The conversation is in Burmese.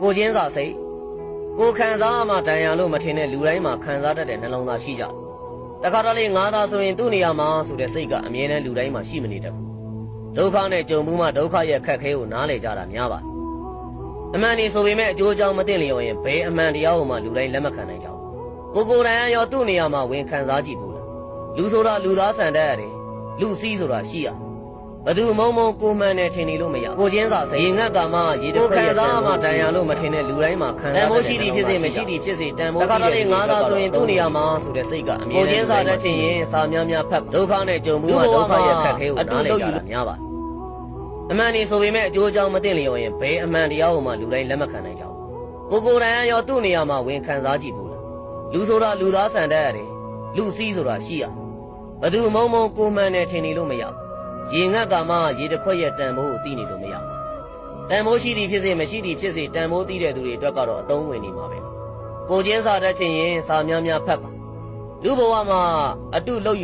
ကိုချင်းစာစိတ်ကိုခံစားမှတန်ရလို့မထင်တဲ့လူတိုင်းမှာခံစားတတ်တဲ့နှလုံးသားရှိကြတခါတလေငါးသားဆိုရင်သူ့နေရာမှာဆိုတဲ့စိတ်ကအမြဲတမ်းလူတိုင်းမှာရှိမနေတတ်ဘူးဒုက္ခနဲ့ကြုံမှုမှဒုက္ခရဲ့ခက်ခဲကိုနားလည်ကြတာများပါတယ်အမှန်ဒီဆိုပေမဲ့အကျိုးအကြောင်းမသိလျော်ရင်ဘယ်အမှန်တရားကိုမှလူတိုင်းလက်မခံနိုင်ကြဘူးကိုယ်တိုင်ရောသူ့နေရာမှာဝင်ခံစားကြည့်ဘူးလားလူဆိုတာလူသားဆန်တတ်ရတယ်လူစည်းဆိုတာရှိရဘသူမုံမုံကိုမှန်နဲ့ထင်နေလို့မရကိုချင်းစာစိတ်ငတ်တာမှရေတခွေခံစားမှတန်ရလို့မထင်တဲ့လူတိုင်းမှာခံစားတတ်တဲ့ရှိသည်ဖြစ်စေမရှိသည်ဖြစ်စေတန်ဖိုးတခါတလေငါးသားဆိုရင်သူ့နေရာမှာဆိုတဲ့စိတ်ကအမြဲကိုချင်းစာတတ်ချင်ရင်စာများများဖတ်ဒုက္ခနဲ့ကြုံမှုမှဒုက္ခရဲ့ခက်ခဲကိုနားလည်ကြတာများပါတယ်အမှန်ဒီဆိုပေမဲ့အကျိုးအကြောင်းမသိလျော်ရင်ဘယ်အမှန်တရားကိုမှလူတိုင်းလက်မခံနိုင်ကြဘူးကိုယ်တိုင်ရောသူ့နေရာမှာဝင်ခံစားကြည့်ဘူးလားလူဆိုတာလူသားဆန်တတ်ရတယ်လူစည်းဆိုတာရှိရဘသူမုံမုံကိုမှန်နဲ့ထင်နေလို့မရဘူးရေငတ်တာမှရေတစ်ခွက်ရဲ့တန်ဖိုးကိုသိနေလို့မရဘူးတန်ဖိုးရှိသည်ဖြစ်စေမရှိသည်ဖြစ်စေတန်ဖိုးသိတဲ့သူတွေအတွက်ကတော့အသုံးဝင်နေမှာပဲကိုချင်းစာတတ်ချင်ရင်စာများများဖတ်ပါလူဘဝမှာအတုလုပ်